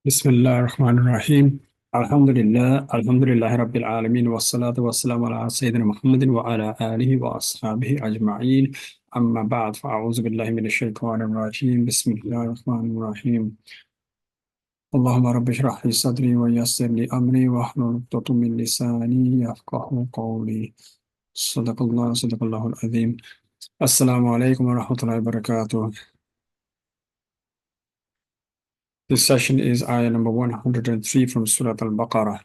Bismillah ar-Rahman ar-Rahim. Alhamdulillah Rabbil Alameen wa salatu wa salamu ala Sayyidina Muhammadin wa ala alihi wa ashabihi ajma'een. Amma ba'd, fa'awuzu billahi minash shaitanir rajim. Bismillah ar-Rahman ar-Rahim. Allahumma rabbi shrah li sadri wa yassir li amri wa hlul 'uqdatam min lisani yafqahu qawli. Sadaqallahu al-azim. Assalamu alaikum wa rahmatullahi wa barakatuh. This session is ayah number 103 from Surah Al-Baqarah.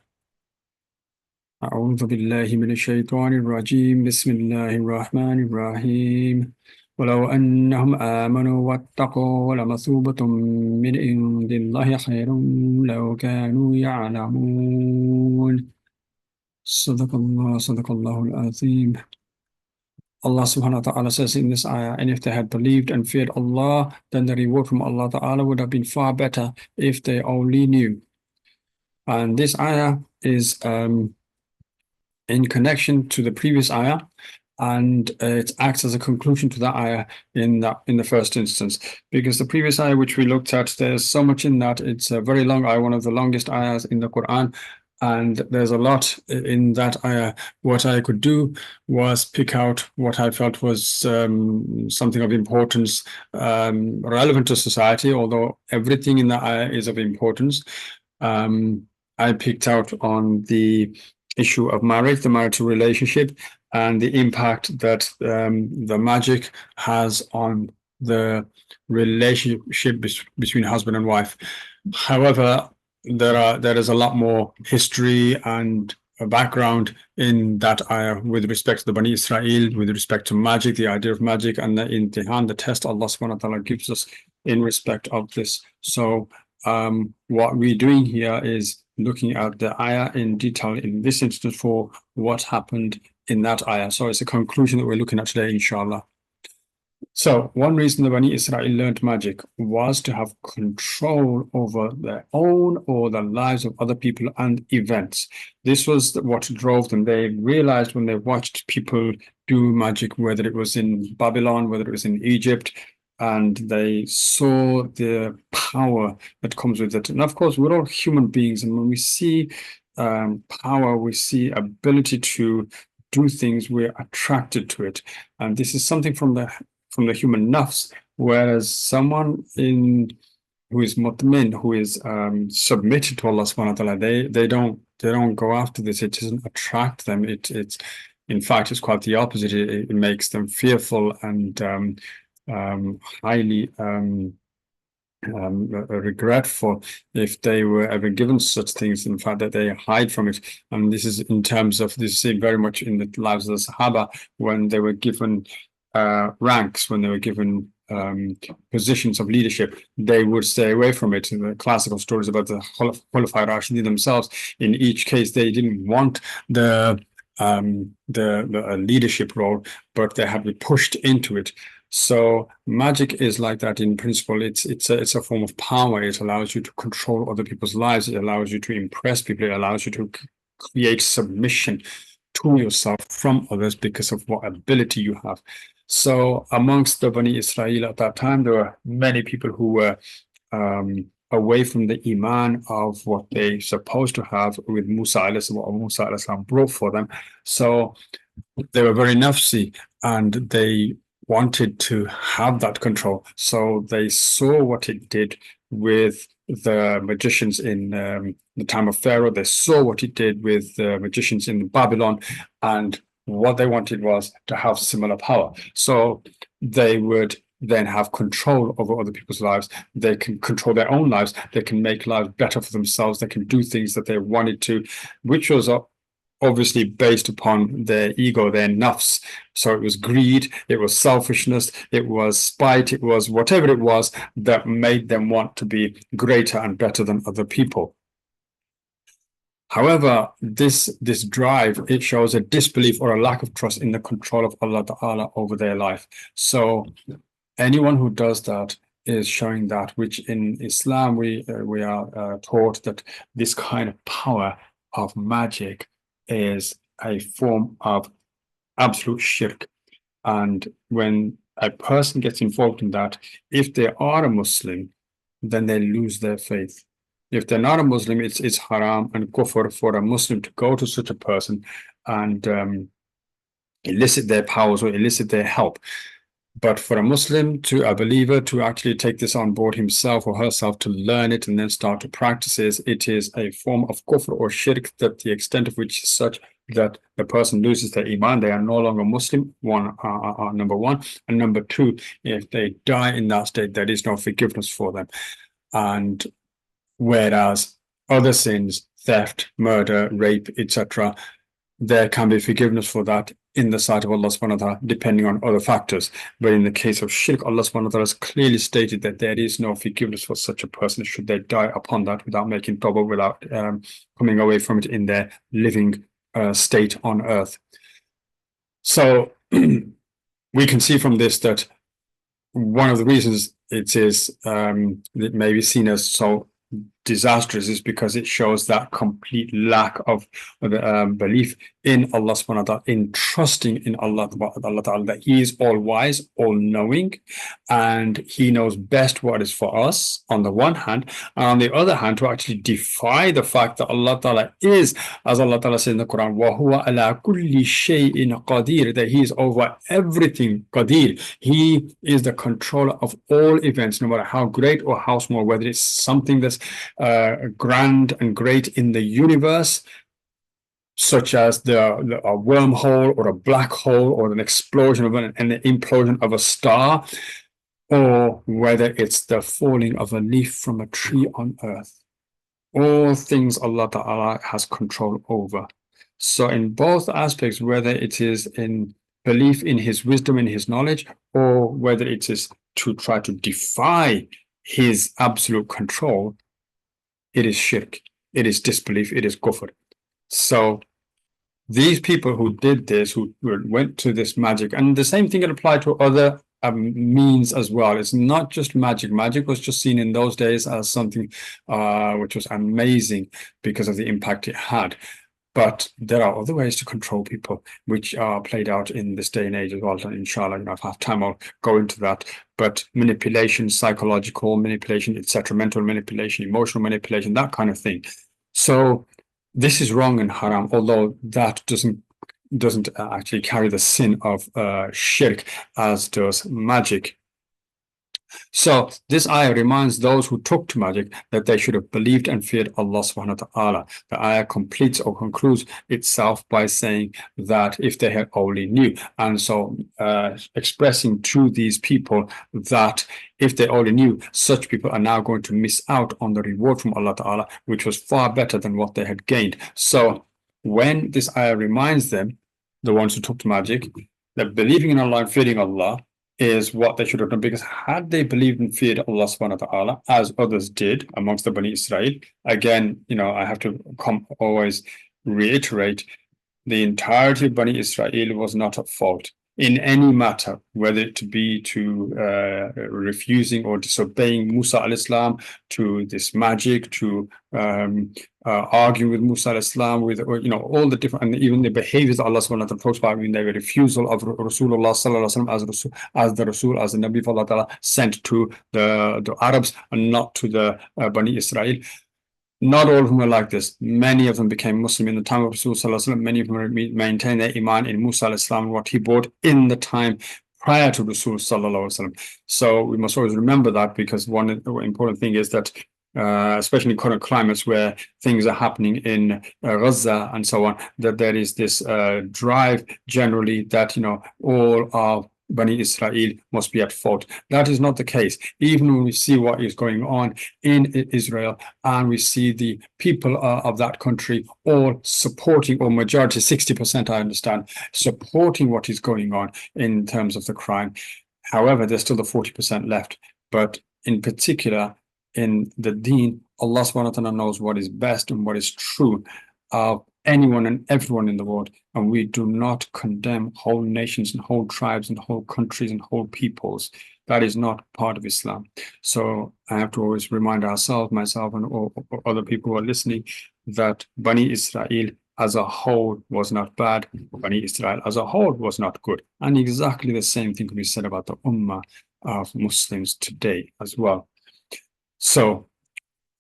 أعوذ بالله من الشيطان الرجيم بسم الله الرحمن الرحيم ولو أنهم آمنوا واتقوا لمثوبة من عند الله خير لو كانوا يعلمون صدق الله العظيم. Allah subhanahu wa ta'ala says in this ayah, and if they had believed and feared Allah, then the reward from Allah ta'ala would have been far better if they only knew. And this ayah is in connection to the previous ayah, and it acts as a conclusion to that ayah in the first instance, because the previous ayah which we looked at, there's so much in that. It's a very long ayah, one of the longest ayahs in the Quran, and there's a lot in that ayah. What I could do was pick out what I felt was something of importance, relevant to society, although everything in that ayah is of importance. I picked out on the issue of marriage, the marital relationship, and the impact that the magic has on the relationship between husband and wife. However, there is a lot more history and a background in that ayah with respect to the Bani Israel, with respect to magic, the idea of magic, and the imtihan, the test Allah subhanahu wa ta'ala gives us in respect of this. So what we're doing here is looking at the ayah in detail in this instance for what happened in that ayah. So it's a conclusion that we're looking at today, inshallah. So one reason the Bani Israel learned magic was to have control over their own or the lives of other people and events. This was what drove them. They realized when they watched people do magic, whether it was in Babylon, whether it was in Egypt, and they saw the power that comes with it. And of course, we're all human beings, and when we see power, we see ability to do things, we're attracted to it. And this is something from the human nafs, whereas someone who is mutmin, who is submitted to Allah subhanahu wa ta'ala, they don't go after this. It doesn't attract them. It's in fact, it's quite the opposite. It makes them fearful and highly regretful if they were ever given such things. In fact, that they hide from it. And this is in terms of this is very much in the lives of the Sahaba when they were given ranks, when they were given positions of leadership, they would stay away from it. In the classical stories about the Khulafa Rashidin themselves, in each case, they didn't want the leadership role, but they had to be pushed into it. So magic is like that in principle. It's a form of power. It allows you to control other people's lives. It allows you to impress people. It allows you to create submission to yourself from others because of what ability you have. So amongst the Bani Israel at that time, there were many people who were away from the iman of what they supposed to have with Musa alayhi salam, what Musa alayhi salam brought for them. So they were very nafsi, and they wanted to have that control. So they saw what it did with the magicians in the time of Pharaoh. They saw what it did with the magicians in Babylon, and what they wanted was to have similar power. So they would then have control over other people's lives. They can control their own lives. They can make lives better for themselves. They can do things that they wanted to, which was obviously based upon their ego, their nafs. So it was greed, it was selfishness, it was spite, it was whatever it was that made them want to be greater and better than other people. However, this drive, it shows a disbelief or a lack of trust in the control of Allah Ta'ala over their life. So anyone who does that is showing that, which in Islam we are taught that this kind of power of magic is a form of absolute shirk. And when a person gets involved in that, if they are a Muslim, then they lose their faith. If they're not a Muslim, it's haram and kufr for a Muslim to go to such a person and elicit their powers or elicit their help. But for a Muslim, to a believer, to actually take this on board himself or herself to learn it and then start to practice it is a form of kufr or shirk, that the extent of which is such that the person loses their iman, they are no longer Muslim, number one. And number two, if they die in that state, there is no forgiveness for them. And whereas other sins, theft, murder, rape, etc., there can be forgiveness for that in the sight of Allah subhanahu wa ta'ala, depending on other factors. But in the case of shirk, Allah subhanahu wa ta'ala has clearly stated that there is no forgiveness for such a person should they die upon that without making tawbah, without coming away from it in their living state on earth. So we can see from this that one of the reasons it may be seen as so disastrous is because it shows that complete lack of belief in Allah subhanahu wa ta'ala, in trusting in Allah ta'ala, that He is all wise, all knowing, and He knows best what is for us on the one hand, and on the other hand to actually defy the fact that Allah ta'ala is, as Allah ta'ala says in the Quran, وَهُوَ عَلَى كُلِّ شَيْءٍ قَدِيرٌ, that He is over everything, qadir. He is the controller of all events, no matter how great or how small, whether it's something that's grand and great in the universe, such as a wormhole or a black hole or an explosion of an implosion of a star, or whether it's the falling of a leaf from a tree on earth. All things Allah Ta'ala has control over. So in both aspects, whether it is in belief in His wisdom and His knowledge, or whether it is to try to defy His absolute control, it is shirk, it is disbelief, it is kufr. So these people who did this, who went to this magic, and the same thing can apply to other means as well. It's not just magic. Magic was just seen in those days as something which was amazing because of the impact it had. But there are other ways to control people, which are played out in this day and age as well. And inshallah, if I have time, I'll go into that. But manipulation, psychological manipulation, etc., mental manipulation, emotional manipulation, that kind of thing. So this is wrong and haram, although that doesn't actually carry the sin of shirk as does magic. So this ayah reminds those who took to magic that they should have believed and feared Allah subhanahu wa ta'ala. The ayah completes or concludes itself by saying that if they had only knew, and so expressing to these people that if they only knew, such people are now going to miss out on the reward from Allah ta'ala, which was far better than what they had gained. So when this ayah reminds them, the ones who took to magic, that believing in Allah and fearing Allah is what they should have done, because had they believed and feared Allah subhanahu wa ta'ala, as others did amongst the Bani Israel, again, I have to always reiterate, the entirety of Bani Israel was not at fault in any matter, whether it be to refusing or disobeying Musa al-Islam, to this magic, to arguing with Musa al-Islam, with all the different, and even the behaviors that Allah subhanahu wa ta'ala talks about in their refusal of Rasulullah sallallahu alaihi wasallam as the Rasul, as the Nabi of Allah ta'ala sent to the Arabs and not to the Bani Israel. Not all of them were like this. Many of them became Muslim in the time of Rasul sallallahu alaihi wasallam. Many of them maintained their iman in Musa al-Islam, what he brought in the time prior to Rasul sallallahu alaihi wasallam. So we must always remember that, because one important thing is that especially in current climates where things are happening in Gaza and so on, that there is this drive generally that all of Bani Israel must be at fault. That is not the case. Even when we see what is going on in Israel, and we see the people of that country all supporting, or majority, 60% I understand, supporting what is going on in terms of the crime. However, there's still the 40% left. But in particular, in the deen, Allah subhanahu wa ta'ala knows what is best and what is true of anyone and everyone in the world, and we do not condemn whole nations and whole tribes and whole countries and whole peoples. That is not part of Islam. So I have to always remind ourselves, myself and all other people who are listening, that Bani Israel as a whole was not bad. Bani Israel as a whole was not good. And exactly the same thing can be said about the Ummah of Muslims today as well. So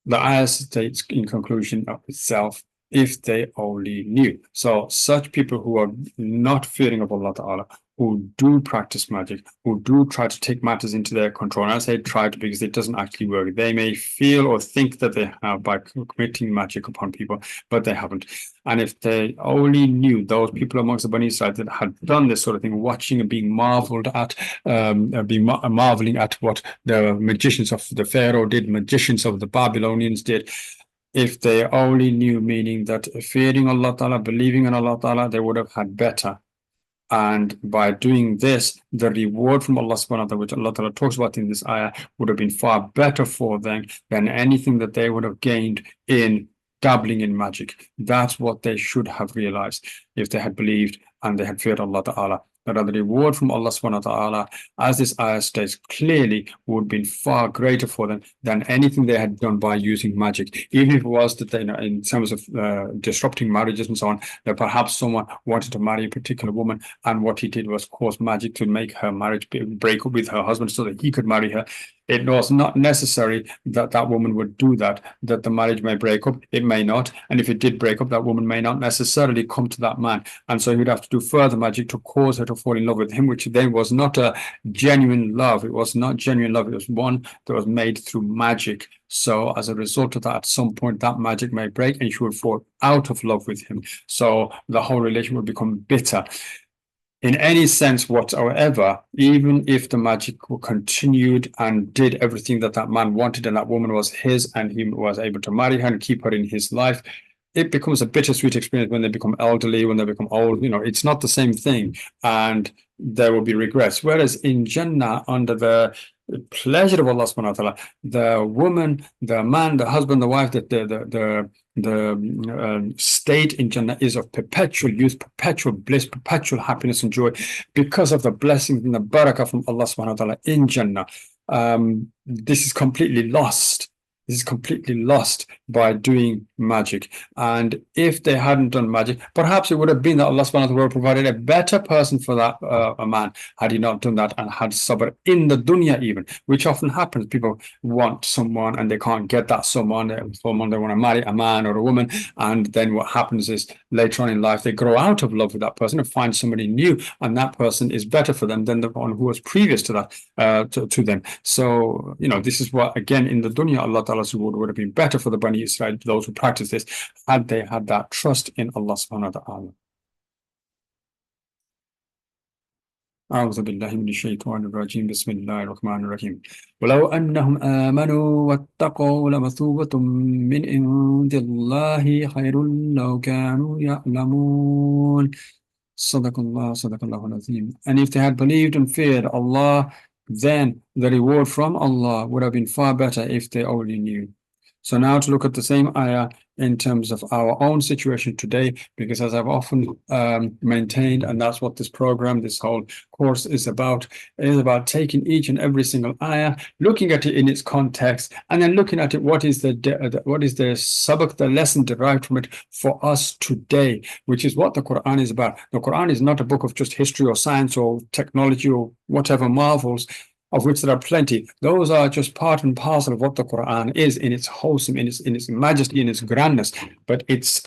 The ayah states in conclusion of itself, if they only knew. So such people who are not fearing of Allah Ta'ala, who do practice magic, who do try to take matters into their control. And I say try to because it doesn't actually work. They may feel or think that they have by committing magic upon people, but they haven't. And if they only knew, those people amongst the Bani Israel that had done this sort of thing, watching and being marveled at, marveling at what the magicians of the Pharaoh did, magicians of the Babylonians did, if they only knew, meaning that fearing Allah Ta'ala, believing in Allah Ta'ala, they would have had better. And by doing this, the reward from Allah subhanahu wa ta'ala, which Allah Ta'ala talks about in this ayah, would have been far better for them than anything that they would have gained in dabbling in magic. That's what they should have realized if they had believed and they had feared Allah Ta'ala. That the reward from Allah subhanahu wa ta'ala, as this ayah states clearly, would have been far greater for them than anything they had done by using magic. Even if it was that they, in terms of disrupting marriages and so on, that perhaps someone wanted to marry a particular woman, and what he did was cause magic to make her marriage break up with her husband so that he could marry her. It was not necessary that that woman would do that the marriage may break up. It may not. And if it did break up, that woman may not necessarily come to that man. And so he would have to do further magic to cause her to fall in love with him, which then was not a genuine love. It was not genuine love. It was one that was made through magic. So as a result of that, at some point, that magic may break and she would fall out of love with him. So the whole relation would become bitter. In any sense whatsoever, even if the magic continued and did everything that that man wanted and that woman was his and he was able to marry her and keep her in his life, it becomes a bittersweet experience when they become elderly, when they become old. It's not the same thing, and there will be regrets. Whereas in Jannah, under the pleasure of Allah subhanahu wa ta'ala, the woman, the man, the husband, the wife, the state in Jannah is of perpetual youth, perpetual bliss, perpetual happiness and joy because of the blessings and the barakah from Allah subhanahu wa ta'ala in Jannah. This is completely lost. This is completely lost by doing magic. And if they hadn't done magic, perhaps it would have been that Allah subhanahu wa ta'ala provided a better person for that a man had he not done that and had sabr in the dunya even, which often happens. People want someone and they can't get that someone they want to marry, a man or a woman. And then what happens is later on in life, they grow out of love with that person and find somebody new. And that person is better for them than the one who was previous to that, to them. So, this is what, again, in the dunya, Allah Ta'ala's reward would have been better for the Bani Israel, those who practice this, had they had that trust in Allah subhanahu wa ta'ala. أعوذ بالله من الشيطان الرجيم بسم الله الرحمن الرحيم ولو أنهم آمنوا واتقوا لمثوبة من عند الله خير لو كانوا يعلمون صدق الله العظيم. And if they had believed and feared Allah, then the reward from Allah would have been far better if they only knew. So now to look at the same ayah in terms of our own situation today, because as I've often maintained, and that's what this program, this whole course is about taking each and every single ayah, looking at it in its context, and then looking at it, what is the sabak, the lesson derived from it for us today, which is what the Quran is about. The Quran is not a book of just history or science or technology or whatever marvels, of which there are plenty. Those are just part and parcel of what the Quran is in its wholesome, in its majesty, in its grandness. But its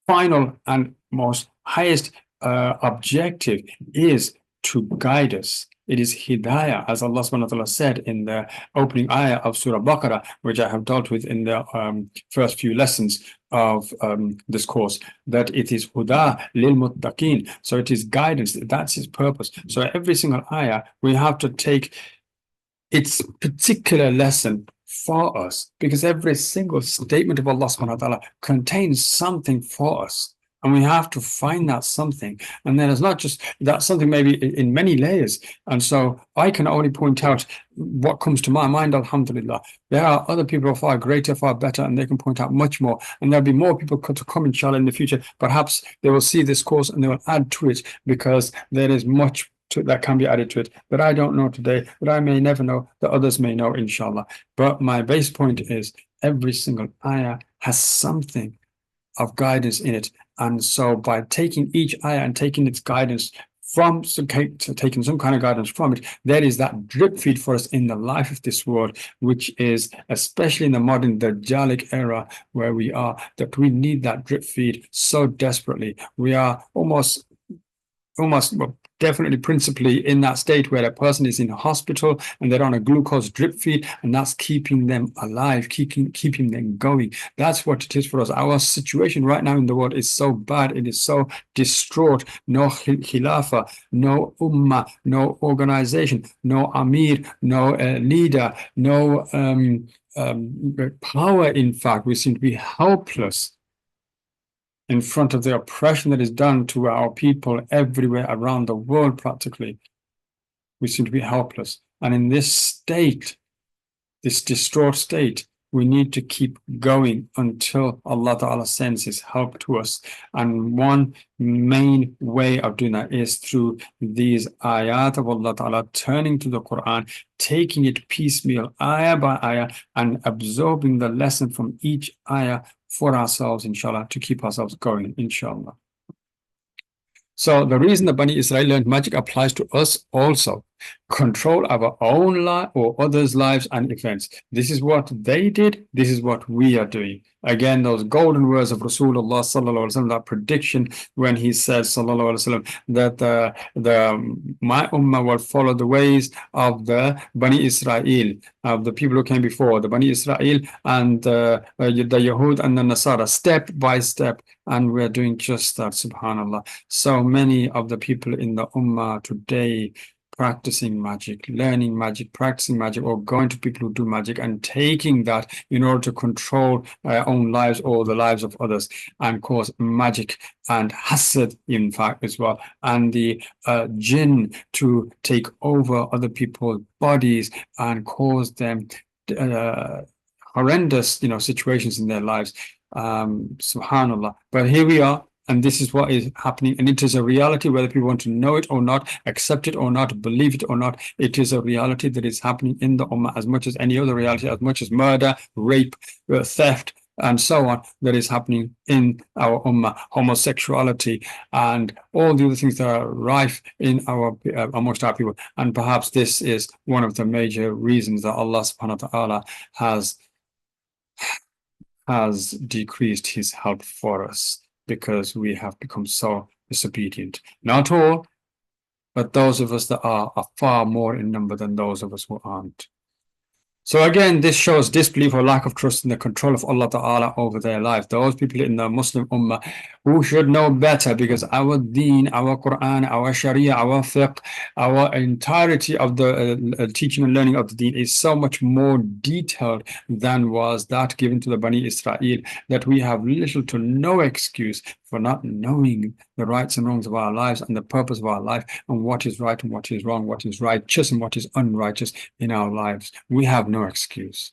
final and most highest objective is to guide us. It is hidayah, as Allah subhanahu wa ta'ala said in the opening ayah of Surah Baqarah, which I have dealt with in the first few lessons of this course, that it is huda lil muttaqin. So it is guidance. That's its purpose. So every single ayah, we have to take its particular lesson for us, because every single statement of Allah subhanahu wa ta'ala contains something for us. And we have to find that something. And then it's not just that something, maybe in many layers. And so I can only point out what comes to my mind, alhamdulillah. There are other people who are far greater, far better, and they can point out much more. And there'll be more people to come, inshallah, in the future. Perhaps they will see this course and they will add to it, because there is much that can be added to it that I don't know today, that I may never know, that others may know, inshallah. But my base point is every single ayah has something of guidance in it. And so by taking each ayah and taking its guidance from taking some kind of guidance from it, there is that drip feed for us in the life of this world, which is especially in the modern Dajjalic era where we are, that we need that drip feed so desperately. We are almost well, definitely principally in that state where a person is in hospital and they're on a glucose drip feed, and that's keeping them alive, keeping them going. That's what it is for us. Our situation right now in the world is so bad, it is so distraught. No khilafah, no ummah, no organization, no amir, no leader, no power. In fact, we seem to be helpless in front of the oppression that is done to our people everywhere around the world, practically. We seem to be helpless. And in this state, this distraught state, we need to keep going until Allah Ta'ala sends His help to us. And one main way of doing that is through these ayat of Allah Ta'ala, turning to the Quran, taking it piecemeal, ayah by ayah, and absorbing the lesson from each ayah for ourselves, inshallah, to keep ourselves going, inshallah. So the reason the Bani Israel learned magic applies to us also. Control our own life or others' lives and events. This is what they did. This is what we are doing. Again, those golden words of Rasulullah sallallahu alaihi wasallam, that prediction when he said sallallahu alaihi wasallam that my ummah will follow the ways of the Bani Israel, of the people who came before, the Bani Israel and the Yahud and the Nasara, step by step. And we're doing just that, subhanallah. So many of the people in the ummah today practicing magic, learning magic, practicing magic, or going to people who do magic and taking that in order to control our own lives or the lives of others, and cause magic and hasad, in fact, as well, and the jinn to take over other people's bodies and cause them horrendous, situations in their lives. Subhanallah. But here we are. And this is what is happening. And it is a reality, whether people want to know it or not, accept it or not, believe it or not. It is a reality that is happening in the ummah as much as any other reality, as much as murder, rape, theft, and so on, that is happening in our ummah, homosexuality, and all the other things that are rife in our amongst our people. And perhaps this is one of the major reasons that Allah subhanahu wa ta'ala has decreased His help for us, because we have become so disobedient. Not all, but those of us that are far more in number than those of us who aren't. So again, this shows disbelief or lack of trust in the control of Allah Ta'ala over their life. Those people in the Muslim Ummah who should know better, because our deen, our Quran, our Sharia, our fiqh, our entirety of the teaching and learning of the deen is so much more detailed than was that given to the Bani Israel, that we have little to no excuse for not knowing the rights and wrongs of our lives and the purpose of our life, and what is right and what is wrong, what is righteous and what is unrighteous in our lives. We have no excuse.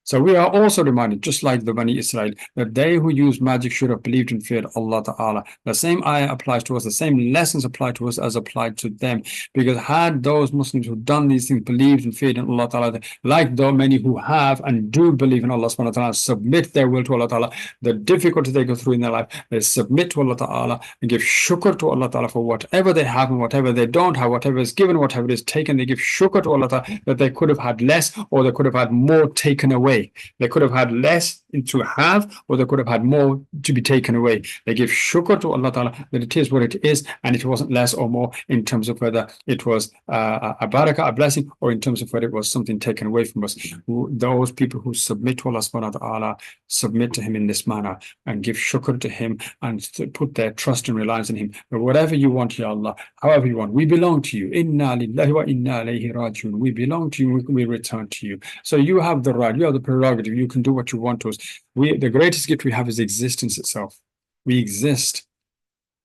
So we are also reminded, just like the Bani Israel, that they who use magic should have believed and feared Allah Ta'ala. The same ayah applies to us, the same lessons apply to us as applied to them. Because had those Muslims who done these things believed and feared in Allah Ta'ala, like though many who have and do believe in Allah Subhanahu wa Ta'ala, submit their will to Allah Ta'ala, the difficulty they go through in their life, they submit to Allah Ta'ala and give shukr to Allah Ta'ala for whatever they have and whatever they don't have, whatever is given, whatever is taken. They give shukr to Allah Ta'ala that they could have had less, or they could have had more taken away. They could have had less to have, or they could have had more to be taken away. They give shukr to Allah Ta'ala that it is what it is, and it wasn't less or more in terms of whether it was a barakah, a blessing, or in terms of whether it was something taken away from us. Those people who submit to Allah Subhanahu wa Ta'ala submit to Him in this manner and give shukr to Him and put their trust and reliance in Him. But whatever you want, Ya Allah, however you want, we belong to you. Inna lillahi wa inna ilayhi rajiun. We belong to you, we return to you. So you have the right, you have the prerogative, you can do what you want to us. The greatest gift we have is existence itself. We exist.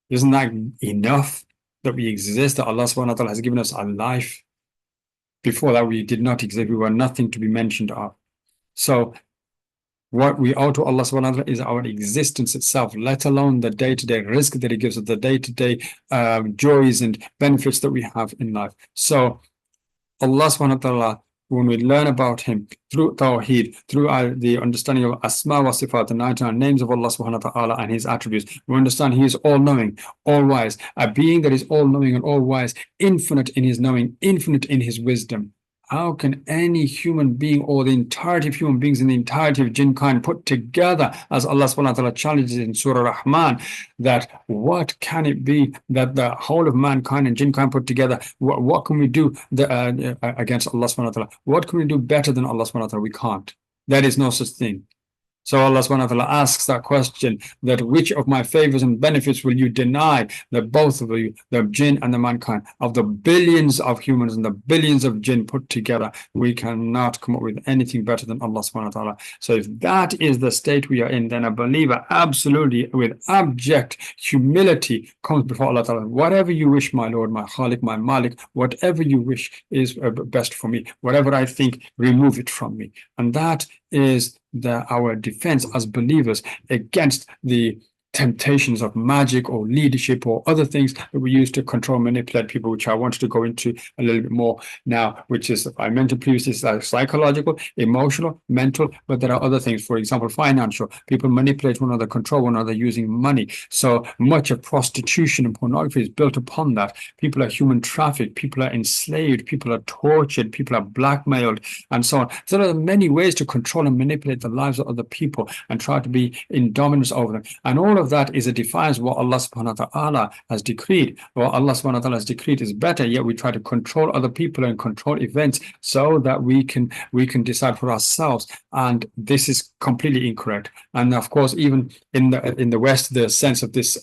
Isn't that enough that we exist, that Allah subhanahu wa ta'ala has given us a life? Before that, we did not exist. We were nothing to be mentioned of. So what we owe to Allah subhanahu wa ta'ala is our existence itself, let alone the day-to-day risk that He gives us, the day-to-day joys and benefits that we have in life. So Allah subhanahu wa ta'ala when we learn about him through Tawheed, through the understanding of Asma wa Sifat, the 99 names of Allah subhanahu wa ta'ala and his attributes, we understand he is all-knowing, all-wise, a being that is all-knowing and all-wise, infinite in his knowing, infinite in his wisdom. How can any human being or the entirety of human beings in the entirety of jinn kind put together, as Allah subhanahu wa ta'ala challenges in Surah Rahman, that what can it be that the whole of mankind and jinn kind put together, what can we do against Allah subhanahu wa ta'ala? What can we do better than Allah subhanahu wa ta'ala? We can't. There is no such thing. So Allah subhanahu wa ta'ala asks that question, that which of my favors and benefits will you deny, that both of you, the jinn and the mankind, of the billions of humans and the billions of jinn put together, we cannot come up with anything better than Allah subhanahu wa ta'ala. So if that is the state we are in, then a believer absolutely with abject humility comes before Allah ta'ala. Whatever you wish, my Lord, my Khalik, my Malik, whatever you wish is best for me. Whatever I think, remove it from me. And that is our defense as believers against the temptations of magic or leadership or other things that we use to control, manipulate people, which I wanted to go into a little bit more now, which is, I mentioned previously, psychological, emotional, mental, but there are other things. For example, financial. People manipulate one another, control one another using money. So much of prostitution and pornography is built upon that. People are human trafficked, people are enslaved, people are tortured, people are blackmailed, and so on. So there are many ways to control and manipulate the lives of other people and try to be in dominance over them. And all of that is a defiance of what Allah subhanahu wa ta'ala has decreed. What Allah subhanahu wa ta'ala has decreed is better, yet we try to control other people and control events so that we can decide for ourselves. And this is completely incorrect. And of course, even in the West, the sense of this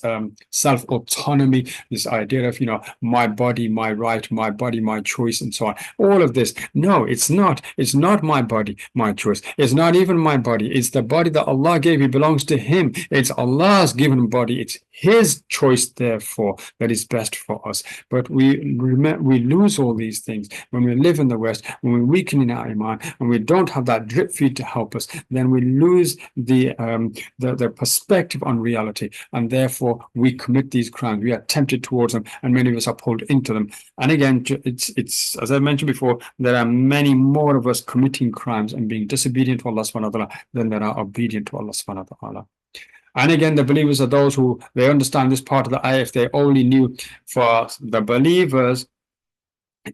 self-autonomy, this idea of, my body, my right, my body, my choice, and so on. All of this. No, it's not. It's not my body, my choice. It's not even my body. It's the body that Allah gave. It belongs to him. It's Allah's given body. It's his choice, therefore, that is best for us. But we lose all these things when we live in the West, when we weaken in our iman, and we don't have that drip feed to help us. Then we lose the perspective on reality, and therefore we commit these crimes. We are tempted towards them, and many of us are pulled into them. And again, it's as I mentioned before, there are many more of us committing crimes and being disobedient to Allah subhanahu wa ta'ala than there are obedient to Allah subhanahu wa ta'ala. And again, the believers are those who, they understand this part of the ayah. If they only knew, for the believers,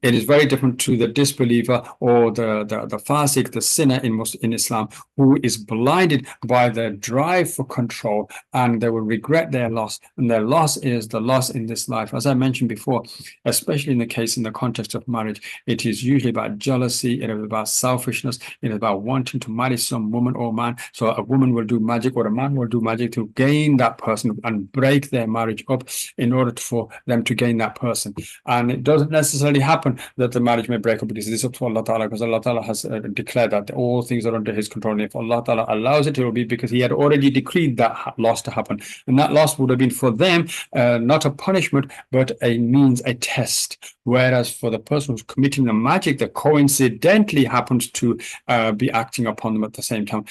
it is very different to the disbeliever or the fasik, the sinner in Islam, who is blinded by their drive for control, and they will regret their loss. And their loss is the loss in this life. As I mentioned before, especially in the context of marriage, it is usually about jealousy, it is about selfishness, it is about wanting to marry some woman or man. So a woman will do magic or a man will do magic to gain that person and break their marriage up in order for them to gain that person. And it doesn't necessarily happen that the marriage may break up, because it is up to Allah Ta'ala, because Allah Ta'ala has declared that all things are under his control. And if Allah Ta'ala allows it, it will be because he had already decreed that loss to happen. And that loss would have been for them, not a punishment, but a means, a test. Whereas for the person who's committing the magic that coincidentally happens to be acting upon them at the same time,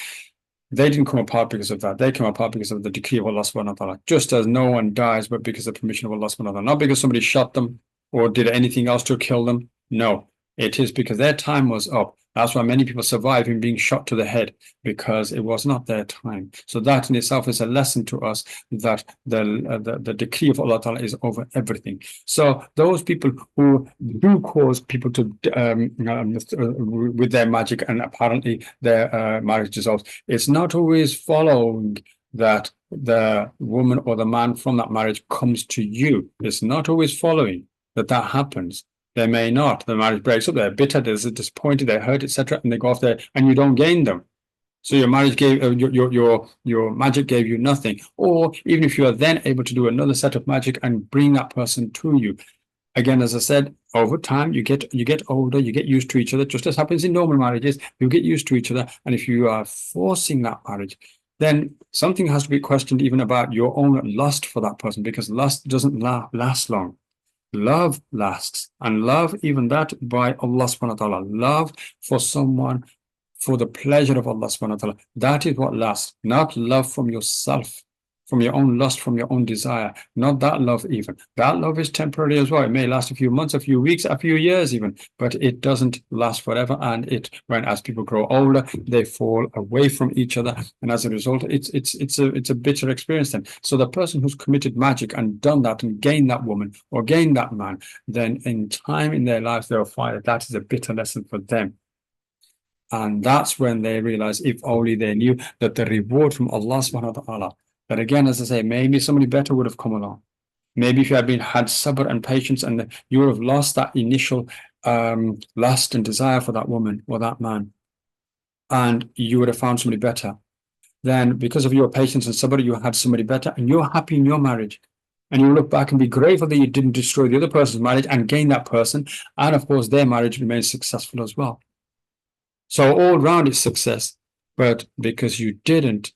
they didn't come apart because of that. They came apart because of the decree of Allah subhanahu wa ta'ala. Just as no one dies, but because of the permission of Allah subhanahu wa ta'ala. Not because somebody shot them or did anything else to kill them. No, it is because their time was up. That's why many people survive in being shot to the head, because it was not their time. So that in itself is a lesson to us that the decree of Allah Ta'ala is over everything. So those people who do cause people to with their magic and apparently their marriage dissolves, it's not always following that the woman or the man from that marriage comes to you. It's not always following that happens. They may not. The marriage breaks up. They're bitter. They're disappointed. They're hurt, etc. And they go off there, and you don't gain them. So your marriage gave your magic gave you nothing. Or even if you are then able to do another set of magic and bring that person to you, again, as I said, over time you get older, you get used to each other. Just as happens in normal marriages, you get used to each other. And if you are forcing that marriage, then something has to be questioned even about your own lust for that person, because lust doesn't last long. Love lasts, and love, even that by Allah subhanahu wa ta'ala, love for someone for the pleasure of Allah subhanahu wa ta'ala, that is what lasts, not love from yourself. from your own lust, from your own desire. Not that love even. That love is temporary as well. It may last a few months, a few weeks, a few years even, but it doesn't last forever. And as people grow older, they fall away from each other. And as a result, it's a bitter experience then. So the person who's committed magic and done that and gained that woman or gained that man, then in time in their lives, they'll find that is a bitter lesson for them. And that's when they realize, if only they knew, that the reward from Allah subhanahu wa ta'ala, that again, as I say, maybe somebody better would have come along. Maybe if you had sabr and patience, and you would have lost that initial lust and desire for that woman or that man, and you would have found somebody better. Then because of your patience and sabr, you had somebody better, and you're happy in your marriage. And you look back and be grateful that you didn't destroy the other person's marriage and gain that person. And of course, their marriage remains successful as well. So all round it's success. But because you didn't,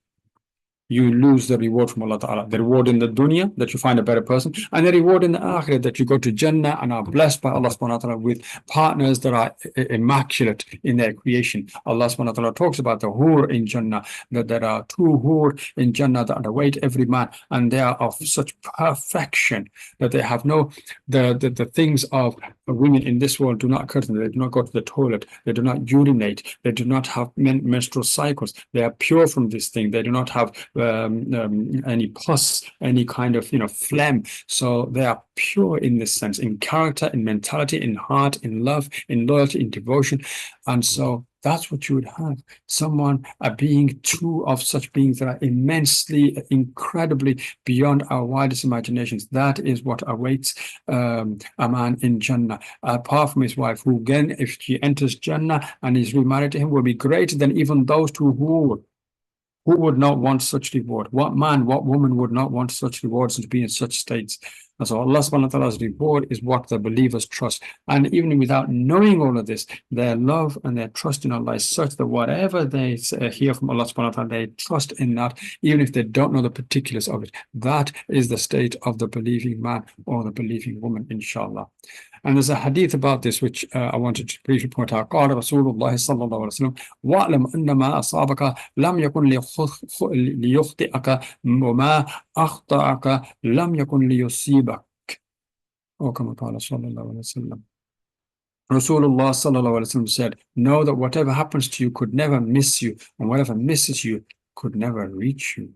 you lose the reward from Allah Ta'ala. The reward in the dunya, that you find a better person, and the reward in the akhirah, that you go to Jannah and are blessed by Allah subhanahu wa ta'ala with partners that are immaculate in their creation. Allah subhanahu wa ta'ala talks about the hur in Jannah, that there are two hur in Jannah that await every man, and they are of such perfection that they have the things of women in this world do not occur to them. They do not go to the toilet. They do not urinate. They do not have menstrual cycles. They are pure from this thing. They do not have any pus, any kind of phlegm. So they are pure in this sense, in character, in mentality, in heart, in love, in loyalty, in devotion. And so that's what you would have. Someone, a being, two of such beings that are immensely, incredibly beyond our widest imaginations. That is what awaits a man in Jannah, apart from his wife, who again, if she enters Jannah and is remarried to him, will be greater than even those two who would not want such reward? What man, what woman would not want such rewards and to be in such states? And so Allah subhanahu wa ta'ala's reward is what the believers trust. And even without knowing all of this, their love and their trust in Allah is such that whatever they hear from Allah subhanahu wa ta'ala, they trust in that, even if they don't know the particulars of it. That is the state of the believing man or the believing woman, inshallah. And there's a hadith about this which I wanted to briefly point out. قال رسول الله صلى الله عليه وسلم واعلم أن ما أصابك لم يكن ليخطئك وما أخطأك لم يكن ليصيبك. Or كما قال صلى الله عليه وسلم. Rasulullah sallallahu alaihi wasallam said, know that whatever happens to you could never miss you, and whatever misses you could never reach you.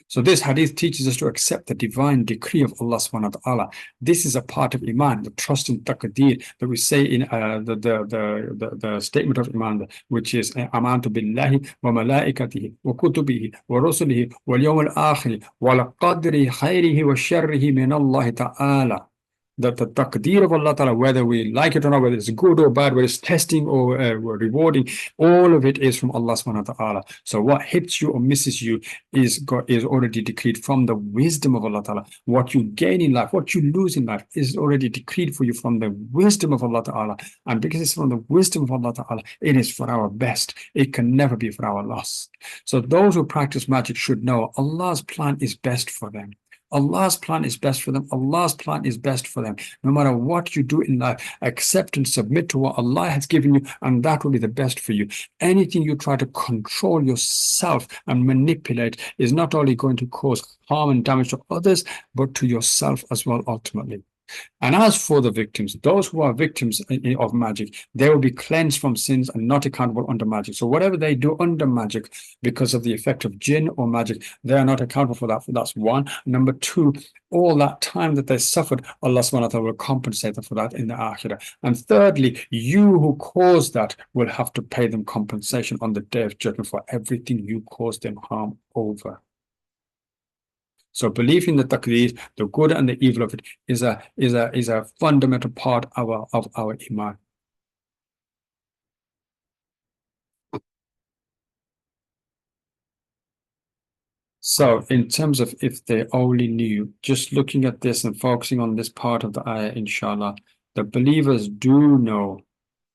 So this hadith teaches us to accept the divine decree of Allah subhanahu wa ta'ala. This is a part of Iman, the trust in taqdeer that we say in the statement of Iman, which is amantu billahi wa malaikatihi wa kutubihi wa rusulihi wal yawm al-akhir wa al-qadri khayrihi wa sharrihi min Allah ta'ala. That the taqdeer of Allah Ta'ala, whether we like it or not, whether it's good or bad, whether it's testing or rewarding, all of it is from Allah Subhanahu wa Ta'ala. So what hits you or misses you is already decreed from the wisdom of Allah Ta'ala. What you gain in life, what you lose in life is already decreed for you from the wisdom of Allah Ta'ala. And because it's from the wisdom of Allah Ta'ala, it is for our best. It can never be for our loss. So those who practice magic should know Allah's plan is best for them. Allah's plan is best for them. Allah's plan is best for them. No matter what you do in life, accept and submit to what Allah has given you, and that will be the best for you. Anything you try to control yourself and manipulate is not only going to cause harm and damage to others, but to yourself as well, ultimately. And as for the victims, those who are victims of magic, they will be cleansed from sins and not accountable under magic. So whatever they do under magic, because of the effect of jinn or magic, they are not accountable for that. That's one. Number two, all that time that they suffered, Allah subhanahu wa ta'ala will compensate them for that in the akhirah. And thirdly, you who caused that will have to pay them compensation on the day of judgment for everything you caused them harm over. So belief in the taqdeer, the good and the evil of it, is a fundamental part of our iman. So in terms of if they only knew, just looking at this and focusing on this part of the ayah, inshallah, the believers do know.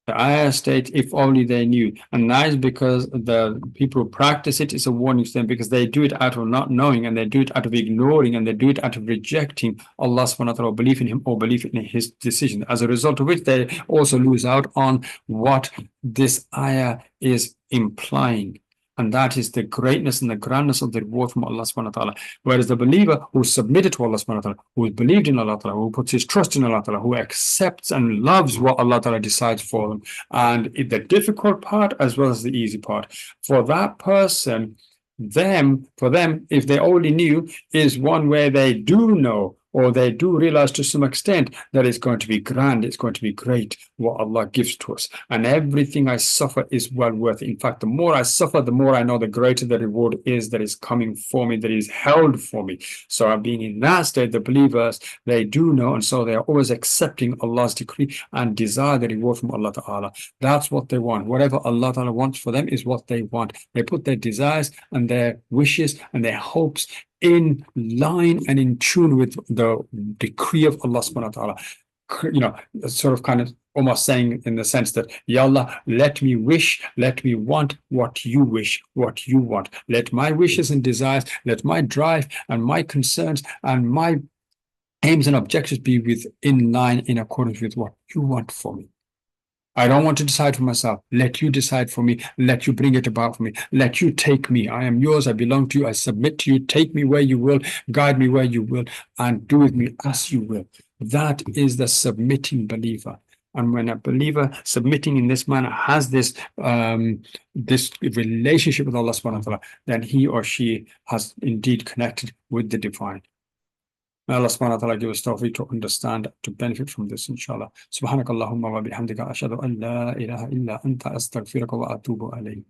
The ayah states, if only they knew. And that is because the people who practice it is a warning to them, because they do it out of not knowing, and they do it out of ignoring, and they do it out of rejecting Allah subhanahu wa ta'ala, or belief in Him, or belief in His decision. As a result of which, they also lose out on what this ayah is implying. And that is the greatness and the grandness of the reward from Allah subhanahu wa ta'ala. Whereas the believer who is submitted to Allah subhanahu wa ta'ala, who has believed in Allah ta'ala, who puts his trust in Allah ta'ala, who accepts and loves what Allah ta'ala decides for them, and the difficult part as well as the easy part, for that person, for them, if they only knew, is one where they do know or they do realize to some extent that it's going to be grand, it's going to be great what Allah gives to us. And everything I suffer is well worth it. In fact, the more I suffer, the more I know the greater the reward is that is coming for me, that is held for me. So being in that state, the believers, they do know, and so they are always accepting Allah's decree and desire the reward from Allah Ta'ala. That's what they want. Whatever Allah Ta'ala wants for them is what they want. They put their desires and their wishes and their hopes in line and in tune with the decree of Allah subhanahu wa ta'ala. Sort of kind of almost saying in the sense that, Ya Allah, let me wish, let me want what you wish, what you want. Let my wishes and desires, let my drive and my concerns and my aims and objectives be in line, in accordance with what you want for me. I don't want to decide for myself. Let you decide for me. Let you bring it about for me. Let you take me. I am yours. I belong to you. I submit to you. Take me where you will. Guide me where you will. And do with me as you will. That is the submitting believer. And when a believer submitting in this manner has this relationship with Allah subhanahu wa ta'ala, then he or she has indeed connected with the divine. May Allah subhanahu wa ta'ala give us tawfiq to understand, to benefit from this, inshallah. Subhanakallahumma wa bihamdika ashhadu an la ilaha illa anta astaghfiruka wa atubu alayk.